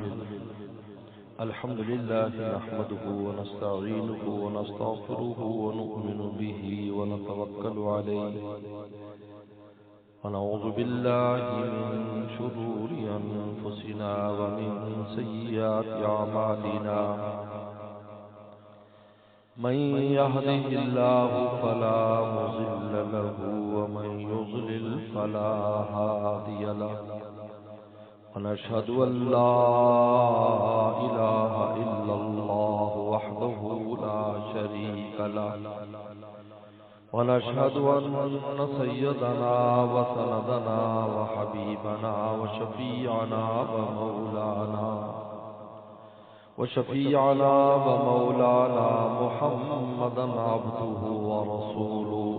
الحمد لله نحمده ونستعينه ونستغفره ونؤمن به ونتوكل عليه ونعوذ بالله من شرور أنفسنا ومن سيئات أعمالنا من يهده الله فلا مضل له ومن يضلل فلا هادي له ونشهد أن لا إله إلا الله وحده لا شريك له ونشهد أن سيدنا وسندنا وحبيبنا وشفيعنا ومولانا محمدا عبده ورسوله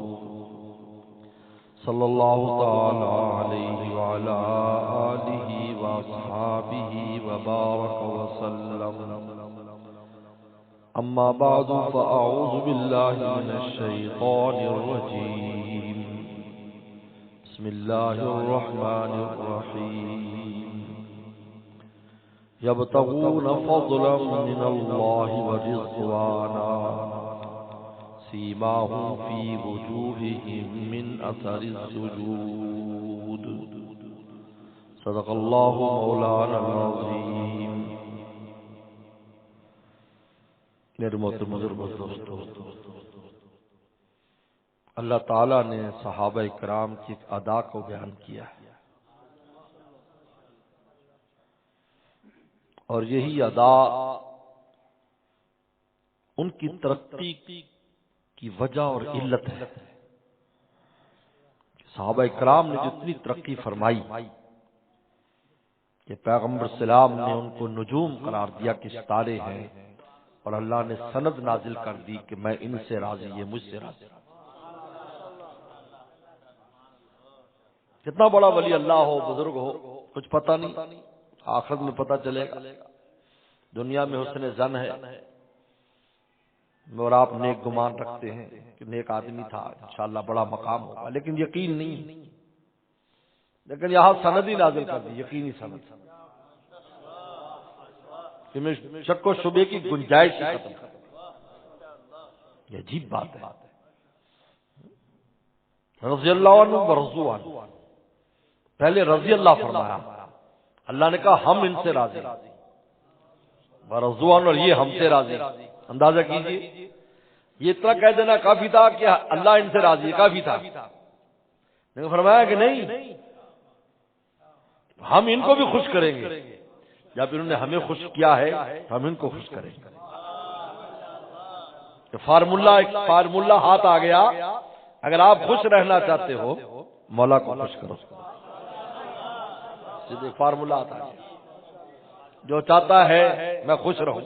صلى الله تعالى عليه وعلى آله وأصحابه وبارك وسلم. أما بعد فأعوذ بالله من الشيطان الرجيم. بسم الله الرحمن الرحيم. يبتغون فضلا من الله ورضوانا سيماهم في وجوههم من أثر السجود. صدق الله مولانا العظيم. میرے محترم دوستو، اللہ تعالیٰ نے صحابہ کرام کی ایک ادا کو بیان کیا ہے، اور یہی ادا ان کی ترقی کی وجہ اور علت ہے. صحابہ کرام نے جتنی ترقی فرمائی کہ پیغمبر سلام نے ان کو نجوم قرار دیا کہ ستارے ہیں، اور اللہ نے سند نازل کر دی کہ میں ان سے راضی، یہ مجھ سے راضی. کتنا بڑا ولی اللہ ہو، بزرگ ہو، کچھ پتہ نہیں، آخرت میں پتہ چلے گا. دنیا میں حسن ظن ہے اور آپ نیک گمان رکھتے ہیں کہ نیک آدمی تھا، انشاءاللہ بڑا مقام ہوگا، لیکن یقین نہیں. لیکن یہاں سند ہی نازل کر دی، یقینی سند، کہ میں شک و شبے کی گنجائش ہی ختم کر. یہ عجیب بات ہے. رضی اللہ عنہ ورضوا عنہ، پہلے رضی اللہ فرمایا، اللہ نے کہا ہم ان سے راضی، ورضوا عنہ، اور یہ ہم سے راضی. اندازہ کیجئے، یہ اتنا کہہ دینا کافی تھا کہ اللہ ان سے راضی ہے، کافی تھا. لیکن فرمایا کہ نہیں، ہم ان کو بھی خوش کریں گے. جب انہوں نے ہمیں خوش کیا ہے تو ہم ان کو خوش کریں گے. فارمولہ ہاتھ آ گیا. اگر آپ خوش رہنا چاہتے ہو، مولا کو خوش کرو. فارمولہ آتا ہے، جو چاہتا ہے میں خوش رہوں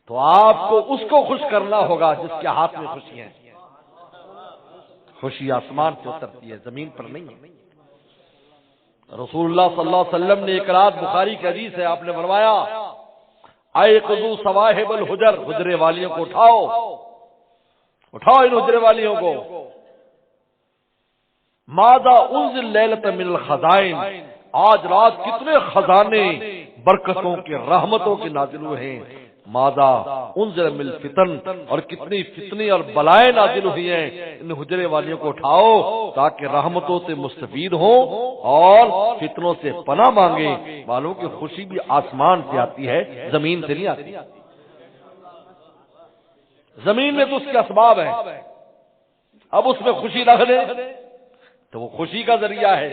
تو آپ کو اس کو خوش کرنا ہوگا جس کے ہاتھ میں خوشیاں ہیں. خوشی آسمان سے اترتی ہے، زمین پر نہیں ہے. رسول اللہ صلی اللہ علیہ وسلم نے ایک رات، بخاری کی حدیث ہے، آپ نے فرمایا ایقظوا صواحب الحجر، حجرے والیوں کو اٹھاؤ ان حجرے والیوں کو. ماذا انزل لیلۃ من الخزائن، آج رات کتنے خزانے برکتوں کے، رحمتوں کے نازل ہوئے ہیں. ماذا انزل من الفتن، اور کتنی فتنے اور بلائیں نازل ہوئی ہیں. ان حجرے والیوں کو اٹھاؤ تاکہ رحمتوں سے مستفید ہوں اور فتنوں سے پناہ مانگیں. معلوم کہ خوشی بھی آسمان سے آتی ہے، زمین سے نہیں آتی. زمین میں تو اس کے اسباب ہیں، اب اس میں خوشی رکھ دیں تو وہ خوشی کا ذریعہ ہے.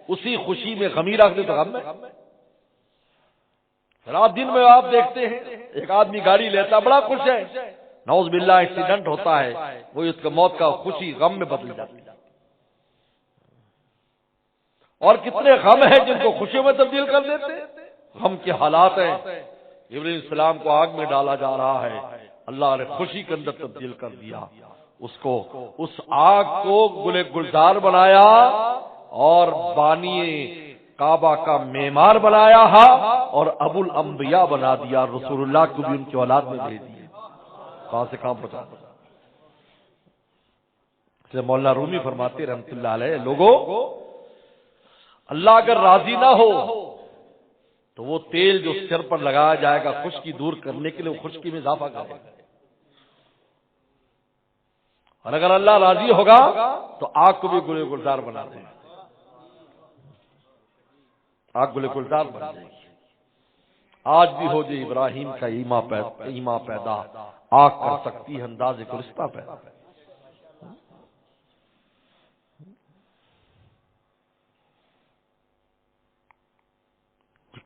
اسی خوشی میں غمی رکھ دیں تو غم ہے. رات دن میں آپ دیکھتے ہیں ایک آدمی گاڑی لیتا بڑا خوش ہے، نعوذ باللہ ایکسیڈنٹ ہوتا ہے، وہ اس کا موت کا خوشی غم میں بدل جاتی ہے. اور کتنے غم ہیں جن کو خوشیوں میں تبدیل کر دیتے. غم کے حالات ہیں. ابراہیم السلام کو آگ میں ڈالا جا رہا ہے، اللہ نے خوشی کے اندر تبدیل کر دیا. اس آگ کو گلے گلزار بنایا اور بانی کعبہ کا معمار بنایا ہے اور ابو الانبیاء بنا دیا. رسول اللہ کو بھی ان کی اولاد میں بھیج دیا. کہاں سے کہاں پہنچا. مولانا رومی فرماتے رحمۃ اللہ علیہ، لوگوں اللہ اگر راضی نہ ہو تو تو وہ تیل جو سر پر لگایا جائے گا خشکی دور کرنے کے لیے وہ خشکی میں اضافہ کرے گا، اور اگر اللہ راضی ہوگا تو آگ کو بھی گلے گلزار بنا دے گا، آگ گلے گلزار بن جائے گی۔ آج بھی ہو جائے ابراہیم کا ایما پیدا، آگ کر سکتی ہے انداز گلستہ پیدا۔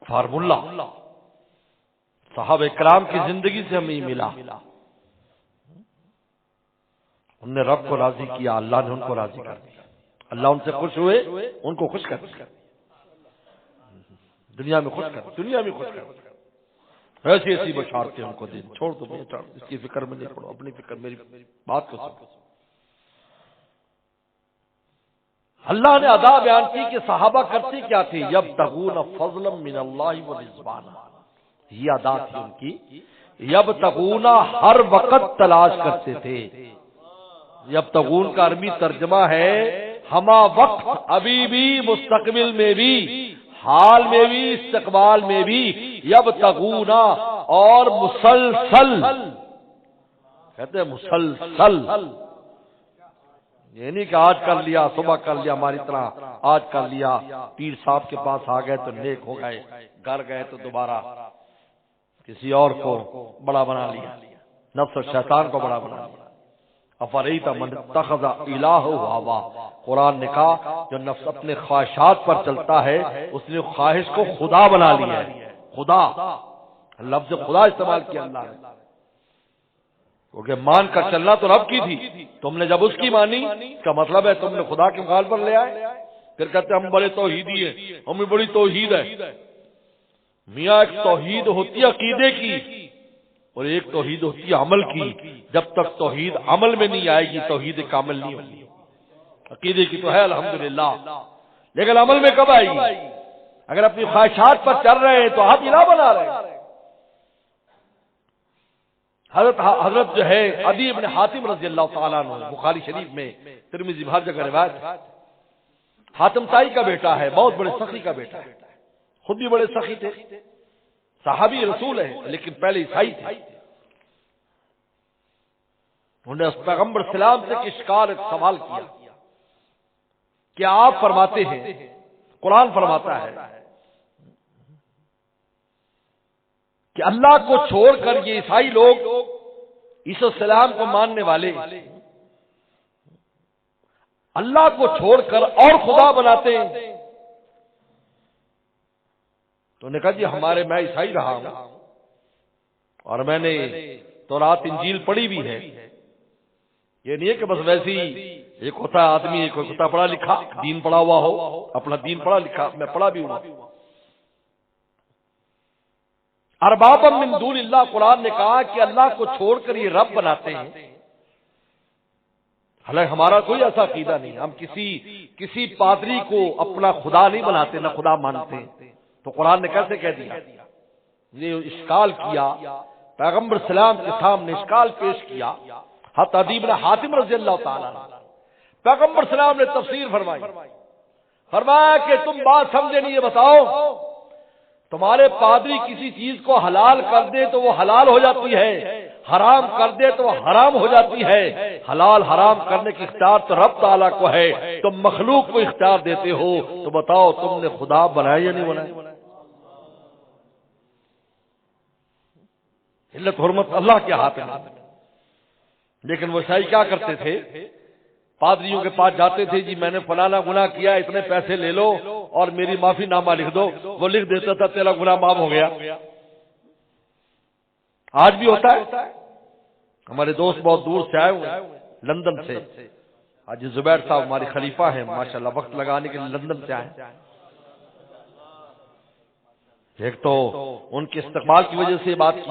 فارمولہ صحابہ کرام کی زندگی سے ہمیں ملا، انہوں نے رب کو راضی کیا، اللہ نے ان کو راضی کر دیا، اللہ ان سے خوش ہوئے، ان کو خوش کر دیا، دنیا میں خوش کر، دنیا میں خوش کر، ایسی ایسی بشارتیں ان کو دیں، چھوڑ دو اس کی فکر میں نہیں پڑو، اپنی فکر، میری بات کو سنو۔ اللہ نے ادا بیان کی کہ صحابہ کرتے کیا تھے، یبتغون فضلا من اللہ ورضوانا، یہ ادا تھی ان کی، یبتغون ہر وقت تلاش کرتے تھے۔ یبتغون کا عربی ترجمہ ہے ہما وقت، ابھی بھی، مستقبل میں بھی، حال میں بھی، استقبال میں بھی، یبتغون اور مسلسل، کہتے ہیں مسلسل، یہ نہیں کہ آج کر لیا، صبح کر لیا، ہماری طرح آج کر لیا، پیر صاحب کے پاس آ گئے تو نیک ہو گئے، گھر گئے تو دوبارہ کسی اور کو بڑا بنا لیا، نفس و شیطان کو بڑا بنا لیا۔ افریت من اتخذ الہ ہوا، قرآن نے کہا جو نفس اپنے خواہشات پر چلتا ہے اس نے خواہش کو خدا بنا لیا ہے، خدا، لفظ خدا استعمال کیا اللہ نے، کیونکہ مان کر چلنا تو رب کی تھی، تم نے جب اس کی مانی، اس کا مطلب ہے تم نے خدا کے مقابل پر لے آئے۔ پھر کہتے ہیں ہم بڑے توحیدی ہیں، ہمیں بڑی توحید ہے۔ میاں ایک توحید ہوتی ہے عقیدے کی، اور ایک توحید ہوتی ہے عمل کی، جب تک توحید عمل میں نہیں آئے گی توحید کامل نہیں ہوگی۔ عقیدے کی تو ہے الحمدللہ، لیکن عمل میں کب آئے گی؟ اگر اپنی خواہشات پر چل رہے ہیں تو آپ الہ بنا رہے ہیں۔ حضرت جو ہے عدی بن حاتم رضی اللہ تعالیٰ عنہ، بخاری شریف میں، ترمذی ہر جگہ روایت، حاتم تائی کا بیٹا ہے، بہت بڑے سخی کا بیٹا ہے، خود بھی بڑے سخی تھے، صحابی رسول ہے لیکن پہلے عیسائی تھے۔ انہوں نے پیغمبر سلام سے اشکال ایک سوال کیا کہ آپ فرماتے ہیں، قرآن فرماتا ہے کہ اللہ کو چھوڑ کر یہ عیسائی لوگ، عیسی السلام کو ماننے والے، اللہ کو چھوڑ کر اور خدا بناتے ہیں۔ تو نے کہا جی میں عیسائی رہا ہوں اور میں نے تورات انجیل پڑھی بھی ہے، یہ نہیں ہے کہ بس ویسے ہی ایک ہوتا آدمی، ایک ہوتا پڑھا لکھا، دین پڑھا ہوا ہو، اپنا دین پڑھا لکھا، میں پڑھا بھی ہوں۔ اربابا من دون اللہ، قرآن نے کہا کہ اللہ کو چھوڑ کر یہ رب بناتے ہیں، حالانکہ ہمارا کوئی ایسا عقیدہ نہیں، ہم کسی پادری کو اپنا خدا نہیں بناتے، نہ خدا مانتے، تو قرآن نے کیسے کہہ دیا؟ یہ اشکال کیا، پیغمبر سلام کے سامنے اشکال پیش کیا، حضرت عدی بن حاتم رضی اللہ تعالیٰ عنہ، پیغمبر سلام نے تفسیر فرمایا کہ تم بات سمجھے نہیں، یہ بتاؤ تمہارے پادری کسی چیز کو حلال کر دے تو وہ حلال ہو جاتی ہے، حرام کر دے تو وہ حرام ہو جاتی ہے، حلال حرام کرنے کی اختیار تو رب تعالیٰ کو ہے، تم مخلوق کو اختیار دیتے ہو، تو بتاؤ تم نے خدا بنایا یا نہیں بنایا؟ علت حرمت اللہ کے ہاتھ میں، لیکن وہ عیسائی کیا کرتے تھے؟ پادریوں کے پاس جاتے تھے، جی میں نے فلانا گناہ کیا، اتنے پیسے لے لو اور میری معافی نامہ لکھ دو، وہ لکھ دیتا تھا تیرا گناہ معاف ہو گیا۔ آج بھی ہوتا ہے، ہمارے دوست بہت دور سے آئے ہوئے لندن سے، حاجی زبیر صاحب ہمارے خلیفہ ہیں ماشاءاللہ، وقت لگانے کے لیے لندن سے آئے۔ ایک تو ان کے استقبال کی وجہ سے بات کی،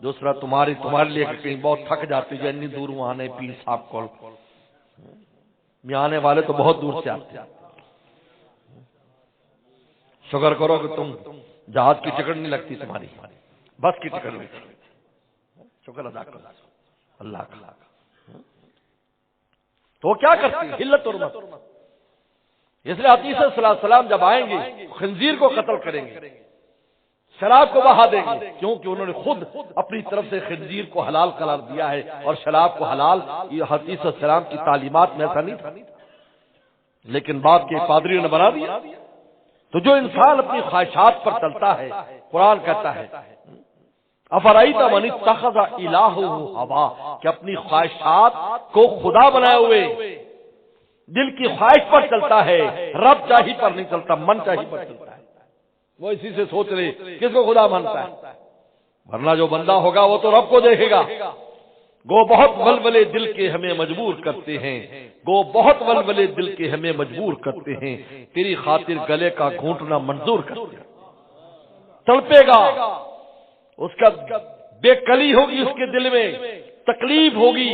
دوسرا تمہارے لیے کہیں بہت تھک جاتے جو اتنی دور وہاں نے پیر صاحب کو، یہاں آنے والے تو بہت دور سے آتے ہیں۔ شکر کرو کہ تم جہاز کی ٹکٹ نہیں لگتی، تمہاری بس کی ٹکٹ لگتی، شکر ادا کرو اللہ کا۔ تو کیا کرتے ہیں؟ حلت اور حرمت، اس لیے حدیث صلی اللہ علیہ وسلم جب آئیں گے خنزیر کو قتل کریں گے، شراب کو بہا دیں گے، کیونکہ انہوں نے خود اپنی طرف سے خنزیر کو حلال قرار دیا ہے، اور شراب کو حلال یہ حدیث السلام کی تعلیمات میں ایسا نہیں تھا، لیکن بعد کے پادریوں نے بنا دیا۔ تو جو انسان اپنی خواہشات پر چلتا ہے، قرآن کہتا ہے افرائیت من اتخذ الہہ ہوا، کہ اپنی خواہشات کو خدا بنائے ہوئے دل کی خواہش پر چلتا ہے، رب چاہی پر نہیں چلتا، من چاہی پر چلتا ہے، وہ اسی سے سوچ رہے کس کو خدا مانتا ہے، ورنہ جو بندہ ہوگا وہ تو رب کو دیکھے گا۔ گو بہت ولولے دل کے ہمیں مجبور کرتے ہیں، گو بہت ولولے دل کے ہمیں مجبور کرتے ہیں، تیری خاطر گلے کا گھونٹنا منظور کرتے ہیں۔ تڑپے گا، اس کا بے کلی ہوگی، اس کے دل میں تکلیف ہوگی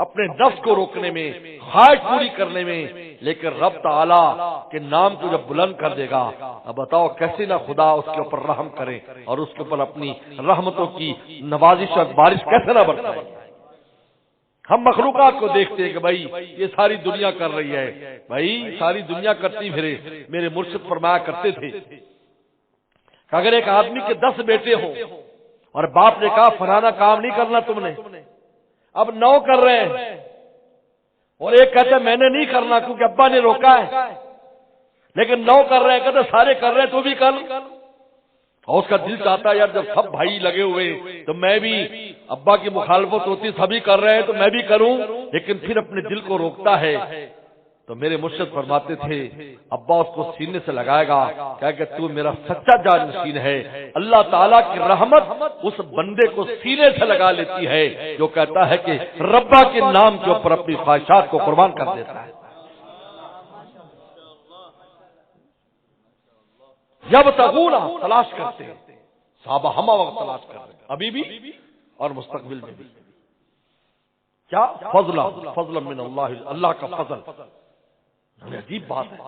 اپنے نفس کو روکنے میں، خواہش پوری کرنے میں، لیکن رب تعالی کے نام کو جب بلند کر دے گا، اب بتاؤ کیسے نہ خدا اس کے اوپر رحم کرے اور اس کے اوپر اپنی رحمتوں کی نوازش اور بارش کیسے نہ برسائے۔ ہم مخلوقات کو دیکھتے ہیں کہ بھائی یہ ساری دنیا کر رہی ہے، بھائی ساری دنیا کرتی پھرے۔ میرے مرشد فرمایا کرتے تھے کہ اگر ایک آدمی کے 10 بیٹے ہوں اور باپ نے کہا فلانا کام نہیں کرنا تم نے، اب 9 کر رہے ہیں اور ایک کہتا ہے میں نے نہیں کرنا کیونکہ ابا نے روکا ہے، لیکن 9 کر رہے ہیں، کہتے سارے کر رہے ہیں تو بھی کر، اور اس کا دل چاہتا ہے یار جب سب بھائی لگے ہوئے تو میں بھی، ابا کی مخالفت ہوتی سبھی کر رہے ہیں تو میں بھی کروں، لیکن پھر اپنے دل کو روکتا ہے۔ تو میرے مرشد فرماتے تھے ابا اس کو سینے سے لگائے گا کہ تو میرا سچا جانشین ہے۔ اللہ تعالیٰ کی رحمت اس بندے کو سینے سے لگا لیتی ہے جو کہتا ہے کہ ربا کے نام کے اوپر اپنی خواہشات کو قربان کر دیتا ہے۔ جب تغون تلاش کرتے ہیں، صحابہ ہمہ وقت تلاش کر رہے ہیں، ابھی بھی اور مستقبل میں بھی۔ کیا فضل من اللہ، اللہ کا فضل۔ عجیب بات ہے،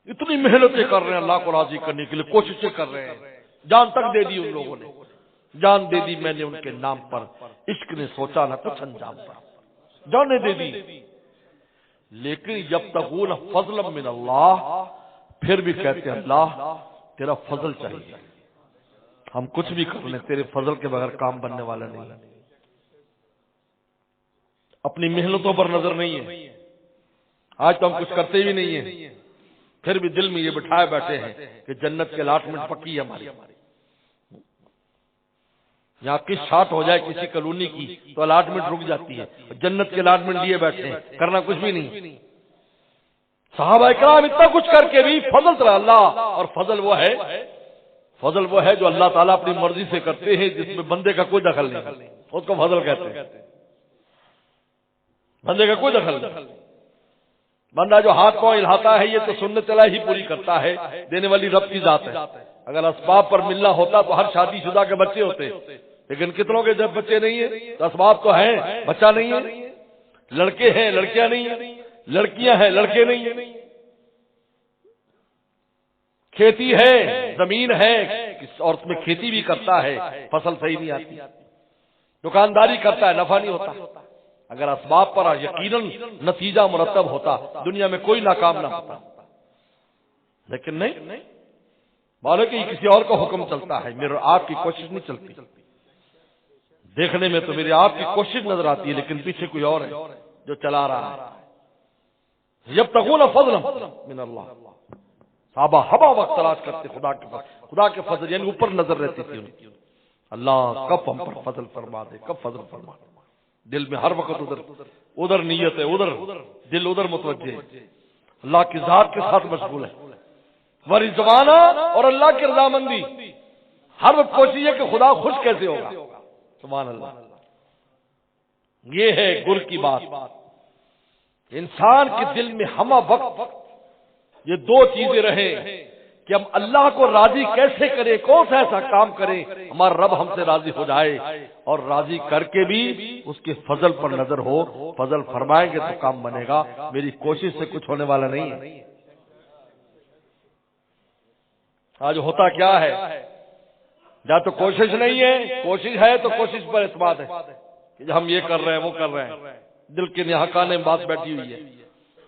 اتنی محنتیں کر رہے ہیں اللہ کو راضی کرنے کے لیے، کوششیں کر رہے ہیں، جان تک دے دی ان لوگوں نے، جان دے دی میں نے ان کے نام پر، عشق نے سوچا نہ کچھ انجام پر، جانیں دے دی، لیکن جب تغون فضل من اللہ، پھر بھی کہتے ہیں اللہ تیرا فضل چاہیے، ہم کچھ بھی کر لیں تیرے فضل کے بغیر کام بننے والا نہیں۔ اپنی محنتوں پر نظر نہیں ہے، آج تو ہم کچھ کرتے بھی نہیں ہیں، پھر بھی دل میں یہ بٹھائے بیٹھے ہیں کہ جنت کے الاٹمنٹ پکی ہے ہماری، یہاں کس شاٹ ہو جائے کسی کالونی کی تو الاٹمنٹ رک جاتی ہے، جنت کے الاٹمنٹ لیے بیٹھے ہیں، کرنا کچھ بھی نہیں۔ صحابہ اکرام اتنا کچھ کر کے بھی فضل ترا اللہ، اور فضل وہ ہے جو اللہ تعالیٰ اپنی مرضی سے کرتے ہیں، جس میں بندے کا کوئی دخل نہیں، اس کو فضل کہتے ہیں، بندے کا کوئی دخل نہیں۔ بندہ جو ہاتھ پاؤں ہلاتا ہے یہ تو سنت اللہ ہی پوری کرتا ہے، دینے والی رب کی ذات ہے۔ اگر اسباب پر ملنا ہوتا تو ہر شادی شدہ کے بچے ہوتے، لیکن کتنوں کے جب بچے نہیں ہیں تو اسباب تو ہیں، بچہ نہیں ہے، لڑکے ہیں لڑکیاں نہیں ہیں، لڑکیاں ہیں لڑکے نہیں ہیں، کھیتی ہے زمین ہے، اور اس میں کھیتی بھی کرتا ہے فصل صحیح نہیں آتی، دکانداری کرتا ہے نفع نہیں ہوتا۔ اگر اسباب پر یقیناً نتیجہ مرتب ہوتا دنیا میں کوئی ناکام نہ ہوتا، لیکن نہیں، معلوم کہ کسی اور کا حکم چلتا ہے، میرے آپ کی کوشش نہیں چلتی۔ دیکھنے میں تو میری آپ کی کوشش نظر آتی ہے لیکن پیچھے کوئی اور ہے جو چلا رہا ہے۔ جب تغون فضل من اللہ، صحابہ ہوا وقت تلاش کرتے خدا کے فضل، یعنی اوپر نظر رہتی تھی ان کی، اللہ کب ہم پر فضل فرما دے، کب فضل فرما دے۔ دل میں ہر وقت ادھر نیت ہے، دل ادھر متوجہ ہے، اللہ کی ذات کے ساتھ مشغول ہے، ورضوانہ اور اللہ کی رضامندی، ہر وقت کوشش ہے کہ خدا خوش کیسے ہوگا۔ سبحان اللہ، یہ ہے گر کی بات۔ انسان کے دل میں ہمہ وقت یہ 2 چیزیں رہیں کہ ہم اللہ کو راضی کیسے کریں، کون سا ایسا کام کریں ہمارا رب ہم سے راضی ہو جائے، اور راضی کر کے بھی اس کے فضل پر نظر ہو، فضل فرمائیں گے تو کام بنے گا، میری کوشش سے کچھ ہونے والا نہیں ہے۔ آج ہوتا کیا ہے، یا تو کوشش نہیں ہے، کوشش ہے تو کوشش پر اعتماد ہے کہ ہم یہ کر رہے ہیں وہ کر رہے ہیں، دل کے نہاکانے میں بات بیٹھی ہوئی ہے،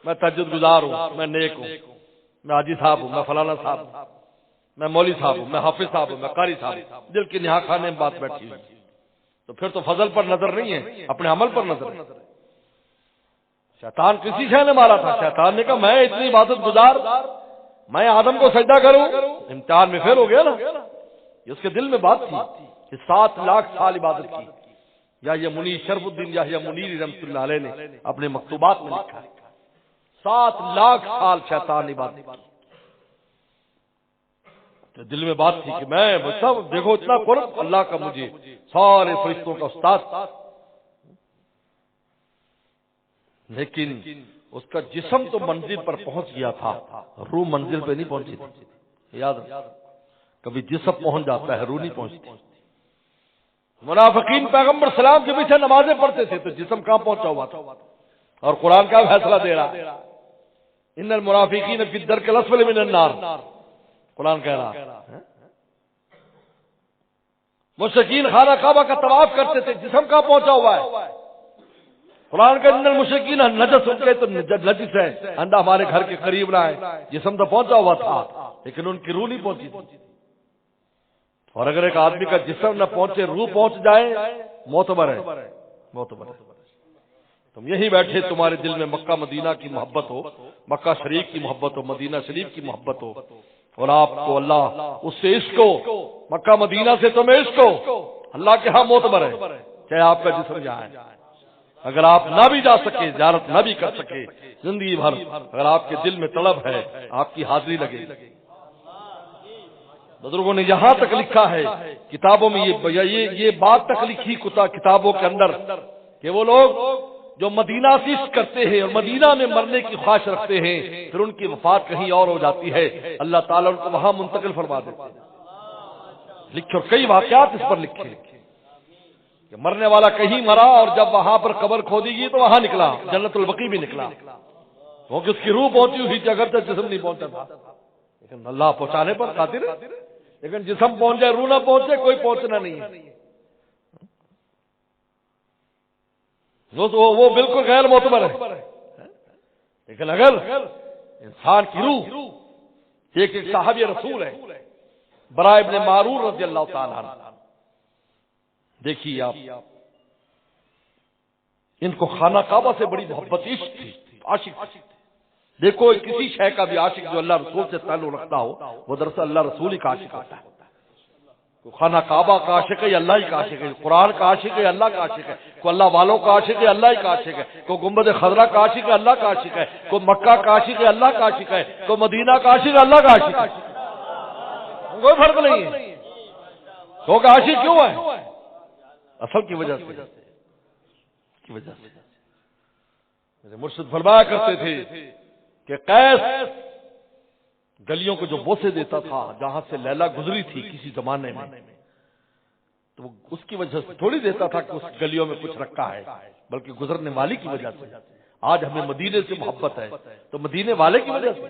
میں تہجد گزار ہوں، میں نیک ہوں، میں حاجی صاحب ہوں، میں فلانا صاحب ہوں، میں مولوی صاحب ہوں، میں حافظ صاحب ہوں، میں قاری صاحب ہوں، دل کے نہا خانے میں بات بیٹھی ہوئی، تو پھر تو فضل پر نظر نہیں ہے، اپنے عمل پر نظر ہے۔ شیطان کسی شے نے مارا تھا، شیطان نے کہا میں اتنی عبادت گزار، میں آدم کو سجدہ کروں، امتحان میں فیل ہو گیا نا۔ یہ اس کے دل میں بات تھی کہ 7 لاکھ سال عبادت کی۔ یا یہ منیر شرف الدین یا منیر رحمۃ اللہ علیہ نے اپنے مکتوبات میں لکھا ہے 7 لاکھ سال شیطان عبادت کی۔ تو دل میں بات تھی کہ میں سب دیکھو اتنا قرب اللہ کا، مجھے سارے فرشتوں کا استاد، لیکن اس کا جسم تو منزل پر پہنچ گیا تھا، روح منزل پہ نہیں پہنچی تھی۔ یاد رکھ، کبھی جسم پہنچ جاتا ہے، روح نہیں پہنچتی۔ منافقین پیغمبر سلام کے پیچھے نمازیں پڑھتے تھے تو جسم کہاں پہنچا ہوا تھا، اور قرآن کا فیصلہ دے رہا ہے ان المنافقین فی الدرک الاسفل من النار، قرآن کہہ رہا ہے۔ مشرکین خانہ کعبہ کا طواف کرتے تھے، جسم کہاں پہنچا ہوا ہے، قرآن کا ان المشرکین نجس، ان کے تو نجس ہے، اندھا ہمارے گھر کے قریب نہ ہے، جسم تو پہنچا ہوا تھا لیکن ان کی روح نہیں پہنچی تھی۔ اور اگر ایک آدمی کا جسم نہ پہنچے، روح پہنچ جائے، معتبر ہے، معتبر ہے۔ تم یہی بیٹھے، تمہارے دل میں مکہ مدینہ کی محبت ہو، مکہ شریف کی محبت ہو، مدینہ شریف کی محبت ہو، اور آپ کو اللہ اس سے عشق ہو، مکہ مدینہ سے تمہیں عشق ہو، اللہ کے ہاں معتبر ہے، چاہے آپ کا جسم جائے۔ اگر آپ نہ بھی جا سکے، زیارت نہ بھی کر سکے زندگی بھر، اگر آپ کے دل میں طلب ہے، آپ کی حاضری لگے۔ بزرگوں نے یہاں تک لکھا ہے کتابوں میں، یہ بات تک لکھی کتابوں کے اندر کہ وہ لوگ جو مدینہ سے عشق کرتے ہیں اور مدینہ میں مرنے کی خواہش رکھتے ہیں، پھر ان کی وفات کہیں اور ہو جاتی ہے، اللہ تعالیٰ ان کو وہاں منتقل فرما دیتے ہیں۔ لکھے، اور کئی واقعات اس پر لکھے کہ مرنے والا کہیں مرا اور جب وہاں پر قبر کھودی گئی تو وہاں نکلا، جنت البقیع بھی نکلا، کیونکہ اس کی روح پہنچی ہوئی تھی، اگرچہ جسم نہیں پہنچا تھا، لیکن اللہ پہنچانے پر قادر ہے۔ لیکن جسم پہنچ جائے، روح نہ پہنچے، کوئی پہنچنا نہیں ہے، وہ بالکل غیر معتبر ہے۔ لیکن اگر انسان کی روح، ایک صحابی رسول ہے براء ابن معرور رضی اللہ تعالیٰ عنہ، دیکھیے آپ، ان کو خانہ کعبہ سے بڑی محبت، عشق تھی، عاشق تھی۔ دیکھو کسی شے کا بھی عاشق جو اللہ رسول سے تعلق رکھتا ہو، وہ دراصل اللہ رسول ہی کا عاشق ہوتا ہے۔ کوئی خانہ کعبہ کا عاشق ہے، اللہ ہی کا عاشق ہے، قرآن کا عاشق ہے، اللہ کا عاشق ہے، کوئی اللہ والوں کا عاشق ہے، اللہ ہی کا عاشق ہے، کوئی گنبد خضرا کا عاشق ہے، اللہ کا عاشق ہے، کوئی مکہ کا عاشق ہے، اللہ کا عاشق ہے، کوئی مدینہ کا عاشق ہے، اللہ کا عاشق ہے، کوئی فرق نہیں ہے۔ تو عاشق کیوں ہے؟ اصل کی وجہ سے، میرے مرشد فرمایا کرتے تھے کہ قیس گلیوں کو جو بوسے دیتا تھا جہاں سے لیلا گزری تھی کسی زمانے میں، تو وہ اس کی وجہ سے تھوڑی دیتا تھا کہ اس گلیوں میں کچھ رکھا ہے، بلکہ گزرنے والی کی وجہ سے۔ آج ہمیں مدینے سے محبت ہے تو مدینے والے کی وجہ سے،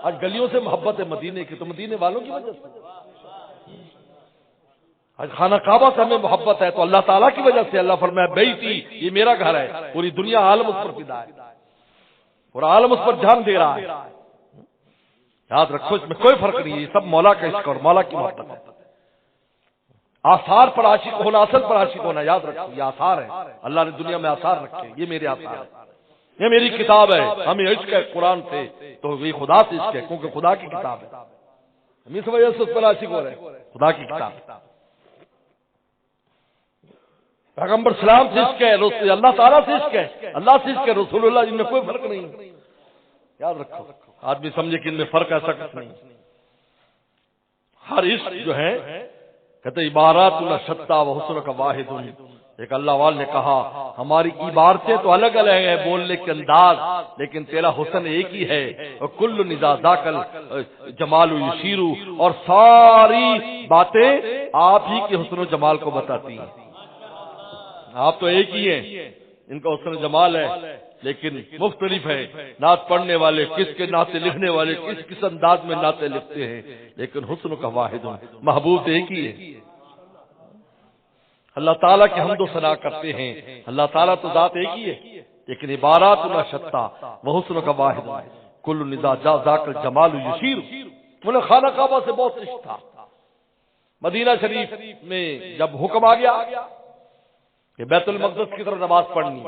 آج گلیوں سے محبت ہے مدینے کی تو مدینے والوں کی وجہ سے، آج خانہ کعبہ سے ہمیں محبت ہے تو اللہ تعالیٰ کی وجہ سے۔ اللہ فرمایا بیتی، یہ میرا گھر ہے، پوری دنیا عالم اس پر فدا ہے، پورا عالم اس پر جان دے رہا ہے۔ یاد رکھو، اس میں کوئی فرق نہیں ہے، یہ سب مولا کا عشق اور مولا کی محبت ہے۔ آثار پر عاشق ہونا، اصل پر عاشق ہونا، یاد رکھو یہ آثار ہے، اللہ نے دنیا میں آثار رکھے، یہ میرے آثار ہے، یہ میری کتاب ہے، ہمیں عشق ہے قرآن سے تو یہ خدا سے عشق ہے، کیونکہ خدا کی کتاب ہے، ہم اس وجہ سے اس پر عاشق ہو رہے ہیں، خدا کی کتاب۔ پیغمبر سلام سے عشق ہے، اللہ تعالیٰ سے عشق ہے، اللہ سے عشق ہے، رسول اللہ، ان میں کوئی فرق نہیں ہے، یاد رکھو۔ آدمی سمجھے کہ ان میں فرق ایسا کچھ نہیں، ہر عشق جو ہے کہتے عبارات اللہ شتا و حسن کا واحد۔ ایک اللہ وال نے کہا ہماری عبارتیں تو الگ الگ ہیں بولنے کے انداز، لیکن تیرا حسن ایک ہی ہے، اور کل نزا ذاکل جمال و یشیرو، اور ساری باتیں آپ ہی کے حسن و جمال کو بتاتی ہیں۔ آپ تو ایک ہی ہیں، ان کا حسن و جمال ہے لیکن مختلف ہے۔ نعت پڑھنے والے کس کے نعتیں لکھنے والے کس انداز میں نعتیں لکھتے ہیں، لیکن حسن کا واحد محبوب ایک ہی ہے۔ اللہ تعالیٰ کی حمد و ثنا کرتے ہیں، اللہ تعالیٰ تو ذات ایک ہی ہے، لیکن عبارات اللہ شتا وہ حسن کا واحد، کل نزا ذاک الجمال یشیر، انہیں خانہ کعبہ سے بہت عشق تھا. مدینہ شریف میں جب حکم آ گیا کہ بیت المقدس کی طرف نماز پڑھنی،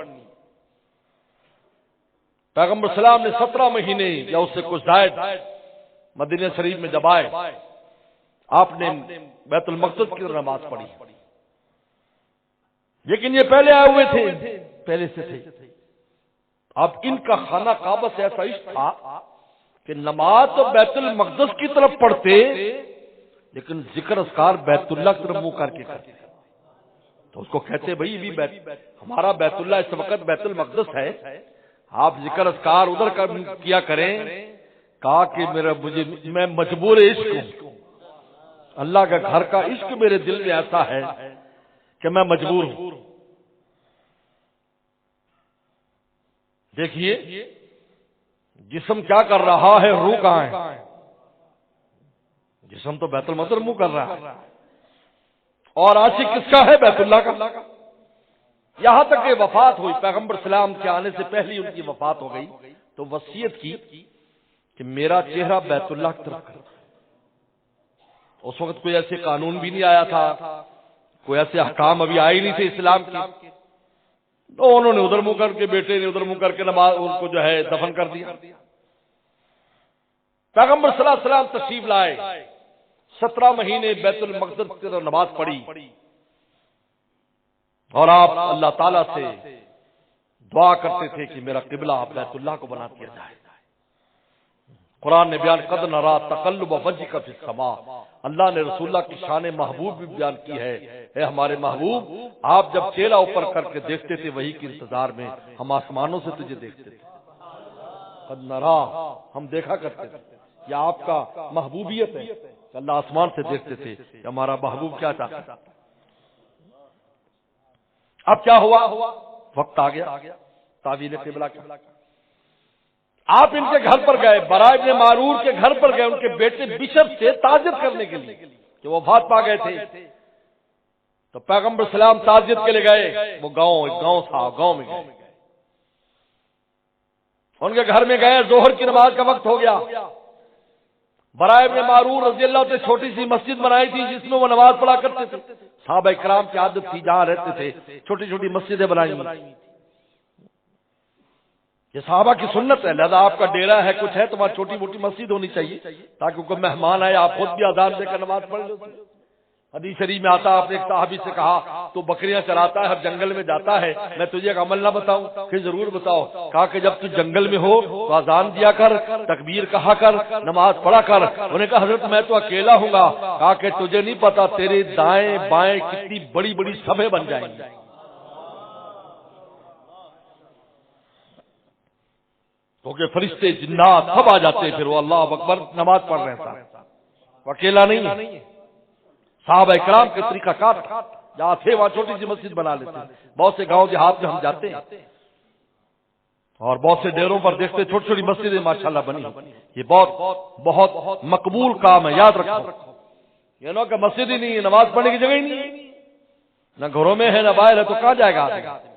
پیغمبر السلام نے 17 مہینے یا اس سے کچھ زائد مدینہ شریف میں جب آئے، آپ نے بیت المقدس کی طرف نماز پڑھی. لیکن یہ پہلے آئے ہوئے تھے، پہلے سے تھے. اب ان کا خانہ کعبہ سے ایسا عشق تھا کہ نماز تو بیت المقدس کی طرف پڑھتے، لیکن ذکر اذکار بیت اللہ کی طرف منہ کر کے کرتے. تو اس کو کہتے بھائی بھی ہمارا بیت اللہ اس وقت بیت المقدس ہے، آپ ذکر اذکار ادھر کیا کریں. کہا کہ میں مجبور عشق ہوں، اللہ کا گھر کا عشق میرے دل میں ایسا ہے کہ میں مجبور ہوں. دیکھیے جسم کیا کر رہا ہے، روح کہاں ہے؟ جسم تو بیت المقدس منہ کر رہا ہے، اور عاشق کس کا ہے؟ بیت اللہ کا. یہاں تک کہ وفات ہوئی، پیغمبر اسلام کے آنے سے پہلے ان کی وفات ہو گئی تو وصیت کی کہ میرا چہرہ بیت اللہ کی طرف کرو. اس وقت کوئی ایسے قانون بھی نہیں آیا تھا، کوئی ایسے احکام ابھی آئے نہیں تھے اسلام کے. تو انہوں نے ادھر منہ کر کے، بیٹے نے ادھر منہ کر کے نماز ان کو جو ہے دفن کر دیا. پیغمبر صلی اللہ علیہ وسلم تشریف لائے، 17 مہینے بیت المقدس کی طرف نماز پڑھی، اور آپ اللہ تعالیٰ سے دعا کرتے تھے کہ میرا قبلہ بیت اللہ کو بنا دیا جائے. قرآن نے بیان قد نرا تقلب وجهک فی السماء، اللہ نے رسول اللہ کی شان محبوب بھی بیان کی ہے. اے ہمارے محبوب، آپ جب چہرہ اوپر کر کے دیکھتے تھے وہی کے انتظار میں ہم آسمانوں سے تجھے دیکھتے تھے. قد نرا، ہم دیکھا کرتے تھے. یہ آپ کا محبوبیت ہے کہ اللہ آسمان سے دیکھتے تھے کہ ہمارا محبوب کیا چاہتا. اب کیا ہوا؟ وقت آ گیا تعویل قبلہ کا. آپ ان کے گھر پر گئے، برائے ابن معرور کے گھر پر گئے، ان کے بیٹے بشر سے تعزیت کرنے کے لیے کہ وہ وفات پا گئے تھے. تو پیغمبر سلام تعزیت کے لیے گئے. وہ گاؤں تھا، گاؤں میں گئے، ان کے گھر میں گئے. ظہر کی نماز کا وقت ہو گیا. برائے ابن معرور رضی اللہ عنہ چھوٹی سی مسجد بنائی تھی جس میں وہ نماز پڑھا کرتے تھے. صحابہ کرام کی عادت تھی جہاں رہتے تھے چھوٹی چھوٹی مسجدیں بنائی. یہ صحابہ کی سنت ہے، لہذا آپ کا ڈیرا ہے، کچھ ہے، تمہاری چھوٹی موٹی مسجد ہونی چاہیے تاکہ کوئی مہمان آئے آپ خود بھی اذان دے کر نماز پڑھ لو. حدیث شریف میں آتا، آپ نے ایک صحابی سے کہا تو بکریاں چراتا ہے، اب جنگل میں جاتا ہے، میں تجھے ایک عمل نہ بتاؤں؟ کہ ضرور بتاؤ. کہا کہ جب تو جنگل میں ہو تو اذان دیا کر، تکبیر کہا کر، نماز پڑھا کر. انہوں نے کہا حضرت میں تو اکیلا ہوں گا. کہا کہ تجھے نہیں پتا تیرے دائیں بائیں کتنی بڑی بڑی صفیں بن جائیں گی. کیونکہ فرشتے جنات سب آ جاتے ہیں، پھر وہ اللہ اکبر نماز پڑھ رہے تھا، وہ اکیلا نہیں ہے. صحابہ کرام کے طریقہ کار جہاں تھے وہاں چھوٹی سی مسجد بنا لیتے. بہت سے گاؤں دیہات میں ہم جاتے ہیں اور بہت سے ڈیروں پر دیکھتے چھوٹی چھوٹی مسجدیں ماشاءاللہ بنی. یہ بہت مقبول کام ہے، یاد رکھو. یہ نہ کہ مسجد ہی نہیں ہے، نماز پڑھنے کی جگہ ہی نہیں ہے، نہ گھروں میں ہے نہ باہر ہے، تو کہاں جائے گا آدمی؟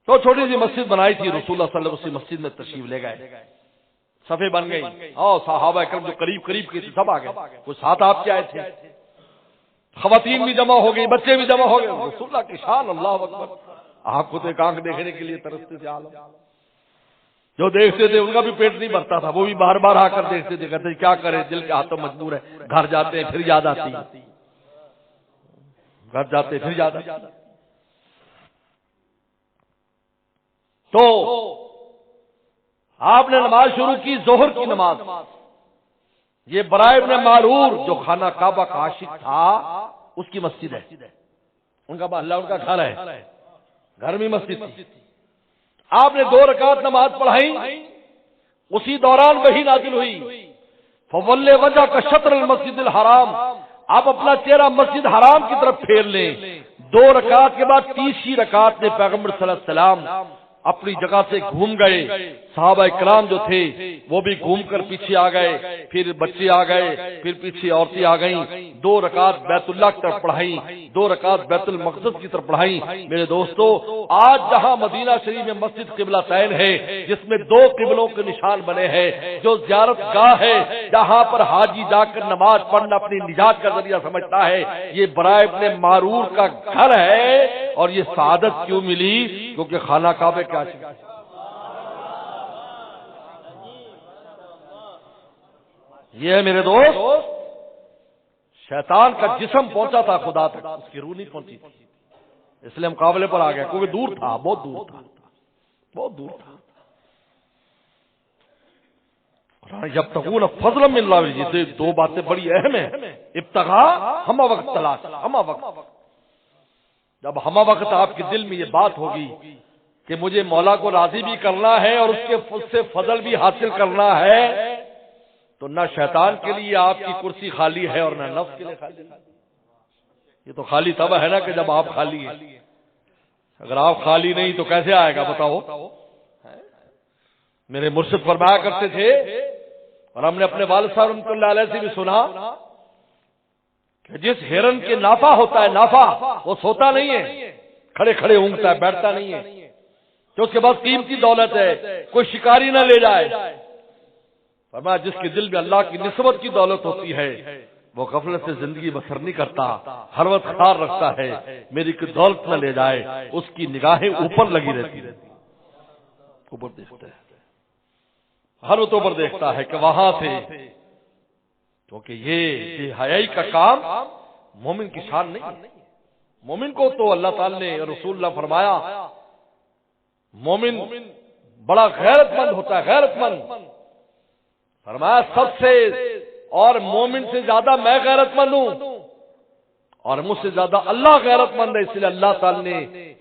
تو چھوٹی سی مسجد بنائی تھی رسول اللہ صلی اللہ علیہ وسلم، مسجد میں تشریف لے گئے، صفیں بن گئی. اور صحابہ کرام جو قریب کے تھے سب آ گئے. کچھ ساتھ آپ کے آئے تھے، خواتین بھی جمع ہو گئی، بچے بھی جمع ہو گئے. رسول اللہ کی شان، اللہ اکبر. آپ کو تو ایک آنکھ دیکھنے کے لیے ترستے تھے عالم. جو دیکھتے تھے ان کا بھی پیٹ نہیں بھرتا تھا، وہ بھی بار بار آ کر دیکھتے تھے، کہتے کیا کرے، دل کے ہاتھوں مجبور ہے. گھر جاتے ہیں پھر یاد آتی، گھر جاتے پھر یاد آتی. تو آپ نے نماز شروع کی، ظہر کی نماز. یہ برائے ابن معرور جو خانہ کعبہ کا عاشق تھا اس کی مسجد ہے، ان کا محلہ، ان کا گھر ہے، گھر میں مسجد تھی. آپ نے 2 رکعت نماز پڑھائی. اسی دوران وحی نازل ہوئی، فول وجہ کا شطر المسجد الحرام. آپ اپنا چہرہ مسجد حرام کی طرف پھیر لیں. 2 رکعت کے بعد تیسری رکعت میں پیغمبر صلی اللہ علیہ وسلم اپنی جگہ سے گھوم گئے. صحابہ کرام جو تھے وہ بھی گھوم کر پیچھے آ گئے، پھر بچے آ گئے، پھر پیچھے عورتیں آ گئیں. 2 رکعت بیت اللہ کی طرف پڑھائیں، 2 رکعت بیت المقدس کی طرف پڑھائیں۔ میرے دوستو، آج جہاں مدینہ شریف میں مسجد قبلہ تین ہے، جس میں 2 قبلوں کے نشان بنے ہیں، جو زیارت گاہ ہے جہاں پر حاجی جا کر نماز پڑھنا اپنی نجات کا ذریعہ سمجھتا ہے، یہ برائے ابن معرور کا گھر ہے۔ اور یہ سعادت کیوں ملی؟ کیونکہ خانہ کعبہ کیا چیز؟ یہ ہے میرے دوست، شیطان کا جسم پہنچا تھا خدا تک، اس کی روح نہیں پہنچی تھی، اس لیے مقابلے پر آ گیا، کیونکہ دور تھا، بہت دور تھا، بہت دور تھا۔ جب تقول فضل من اللہ، یہ 2 باتیں بڑی اہم ہیں۔ ابتغاء ہمہ وقت تلاش، ہمہ وقت، جب ہمہ وقت آپ کے دل میں یہ بات ہوگی کہ مجھے مولا کو راضی بھی کرنا ہے اور اس کے سے فضل بھی حاصل کرنا ہے، تو نہ شیطان کے لیے آپ کی کرسی خالی ہے اور نہ نفس کے لیے خالی ہے۔ یہ تو خالی تب ہے نا کہ جب آپ خالی ہیں، اگر آپ خالی نہیں تو کیسے آئے گا بتاؤ؟ میرے مرشد فرمایا کرتے تھے، اور ہم نے اپنے والد صاحب رحمۃ اللہ علیہ سے بھی سنا، کہ جس ہرن کے نافع ہوتا ہے، نافع، وہ سوتا نہیں ہے، کھڑے کھڑے اونگتا ہے، بیٹھتا نہیں ہے، کہ اس کے پاس قیمتی دولت ہے، کوئی شکاری نہ لے جائے۔ فرمایا جس کے دل میں اللہ کی نسبت کی دولت ہوتی ہے، وہ غفلت سے زندگی بسر نہیں کرتا، ہر وقت خیال رکھتا ہے میری کوئی دولت نہ لے جائے، اس کی نگاہیں اوپر لگی رہتی، اوپر دیکھتا ہے، ہر وقت اوپر دیکھتا ہے کہ وہاں سے، کیونکہ یہ بے حیائی کا کام مومن کی شان نہیں ہے۔ مومن کو تو اللہ تعالی نے، رسول اللہ فرمایا، مومن بڑا غیرت مند ہوتا ہے، غیرت مند، فرمایا سب سے اور مومن سے زیادہ میں غیرت مند ہوں، اور مجھ سے زیادہ اللہ غیرت مند ہے، اس لیے اللہ تعالی نے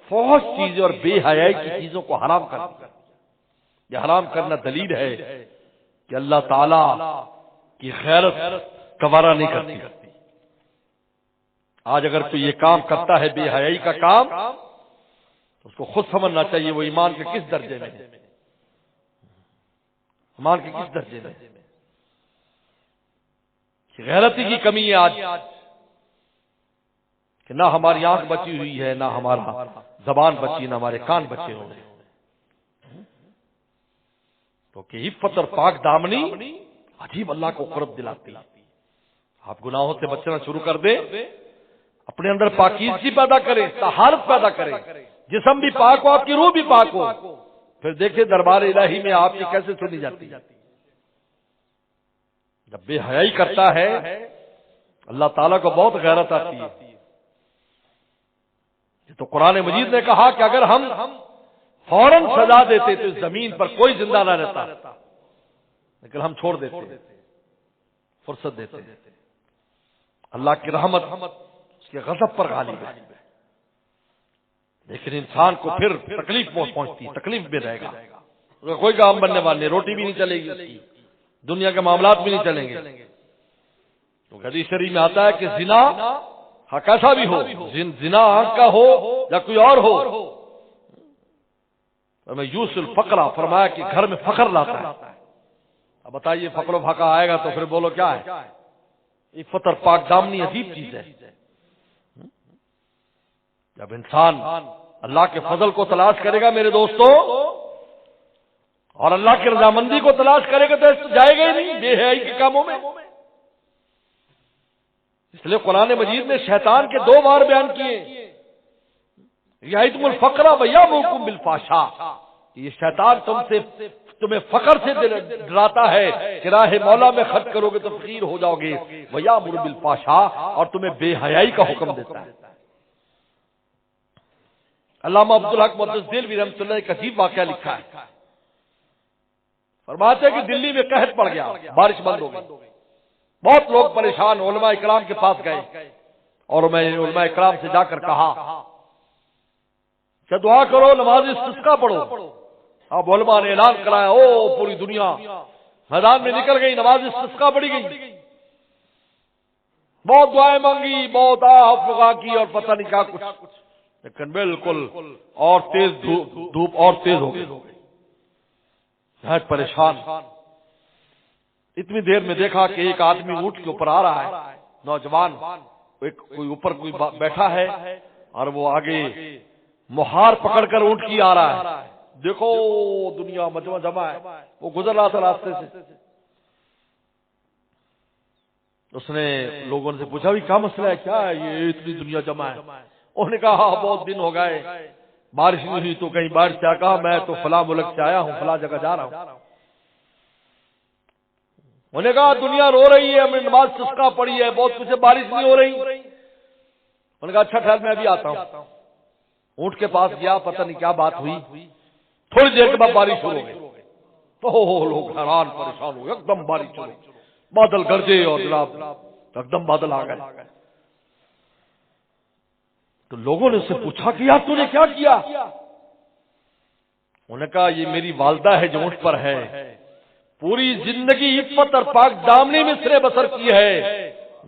فحش چیزیں اور بے حیائی کی چیزوں کو حرام کر دیا۔ یہ حرام کرنا دلیل ہے کہ اللہ تعالی کی غیرت گوارا نہیں کرتی۔ آج اگر کوئی یہ کام کرتا ہے بے حیائی کا کام، تو اس کو خود سمجھنا چاہیے وہ ایمان کے کس درجے میں ہے، ایمان کے کس درجے میں۔ غیرتی کی کمی ہے آج، کہ نہ ہماری آنکھ بچی ہوئی ہے، نہ ہمارا زبان بچی، نہ ہمارے کان بچے ہوئے، تو کہ عفت اور پاک دامنی عجیب اللہ کو قرب دلاتی۔ آپ گناہوں سے بچنا شروع کر دیں، اپنے اندر پاکیزگی پیدا کریں، طہارت پیدا کریں، جسم بھی پاک ہو، آپ کی روح بھی پاک ہو، پھر دیکھیں دربار الہی میں آپ کی کیسے سنی جاتی ہے۔ جب بے حیائی کرتا ہے اللہ تعالیٰ کو بہت غیرت آتی ہے۔ یہ تو قرآن مجید نے کہا کہ اگر ہم فوراً سزا دیتے تو اس زمین پر کوئی زندہ نہ رہتا، لیکن ہم چھوڑ دیتے، فرصت دیتے۔ اللہ کی رحمت اس کے غضب پر غالب ہے، لیکن انسان کو پھر تکلیف پہنچتی، تکلیف میں رہے گا، کوئی کام بننے والے، روٹی بھی نہیں چلے گی اس کی، دنیا کے معاملات بھی نہیں چلیں گے۔ تو حدیث شریف میں آتا ہے کہ زنا کیسا بھی ہو، زنا آنکھ کا ہو یا کوئی اور ہو، میں یوسف الفقرہ، فرمایا کہ گھر میں فخر لاتا ہے۔ اب بتائیے فقر و فاقہ آئے گا تو پھر بولو کیا ہے؟ عفت اور پاک دامنی عجیب چیز ہے۔ جب انسان اللہ کے فضل کو تلاش کرے گا میرے دوستو، اور اللہ کی رضامندی کو تلاش کرے گا، تو جائے گا ہی نہیں بے حیائی کے کاموں میں۔ اس لیے قرآن مجید نے شیطان کے 2 بار بیان کیے، یعدکم الفقر ویامرکم بالفحشاء، یہ شیطان تمہیں فقر سے ڈراتا ہے کہ راہ مولا میں خرچ کرو گے تو فقیر ہو جاؤ گے، ویامر بالفحشاء، اور تمہیں بے حیائی کا حکم دیتا ہے۔ علامہ عبدالحق محدث دہلوی رحمۃ اللہ نے ایک عجیب واقعہ لکھا ہے، فرماتے ہیں کہ دلی میں قحط پڑ گیا، بارش بند ہو گئی، بہت لوگ پریشان، علماء اکرام کے پاس گئے، اور میں علماء اکرام سے جا کر کہا کہ دعا کرو، نماز استسقا پڑھو۔ اب علماء نے اعلان کرایا، او پوری دنیا میدان میں نکل گئی، نماز استسقا پڑھی گئی، بہت دعائیں مانگی، بہت آفا کی، اور پتہ نہیں کیا کچھ، لیکن بالکل اور تیز دھوپ اور تیز ہو گئی، بہت پریشان۔ اتنی دیر میں دیکھا کہ ایک آدمی اونٹ کے اوپر آ رہا ہے، نوجوان کوئی اوپر کوئی بیٹھا ہے اور وہ آگے مہار پکڑ کر اونٹ کی آ رہا ہے، دیکھو دنیا مجمع جمع ہے، وہ گزر رہا تھا راستے سے، اس نے لوگوں سے پوچھا بھی کیا مسئلہ ہے، کیا ہے یہ اتنی دنیا جمع ہے؟ انہوں نے کہا بہت دن ہو گئے بارش نہیں ہوئی، تو کہیں بارش سے کہا میں تو فلاں ملک سے آیا ہوں، فلاں جگہ جا رہا ہوں۔ انہوں نے کہا دنیا رو رہی ہے، ہم نے نماز چسکا پڑی ہے، بہت کچھ بارش نہیں ہو رہی۔ انہوں نے کہا اچھا ٹھہر میں بھی آتا ہوں۔ اونٹ کے پاس گیا، پتہ نہیں کیا بات ہوئی، تھوڑی دیر کے بعد بارش شروع ہو گئی، تو لوگ حیران پریشان ہوئے، ایک دم بارش شروع، بادل گرجے اور جناب ایک دم بادل آ گئے۔ تو لوگوں نے اس سے پوچھا کہ یار تو نے کیا کیا؟ انہوں نے کہا یہ میری والدہ ہے جو اونٹ پر ہے، پوری زندگی عفت اور پاک دامنی میں سرے بسر کی ہے،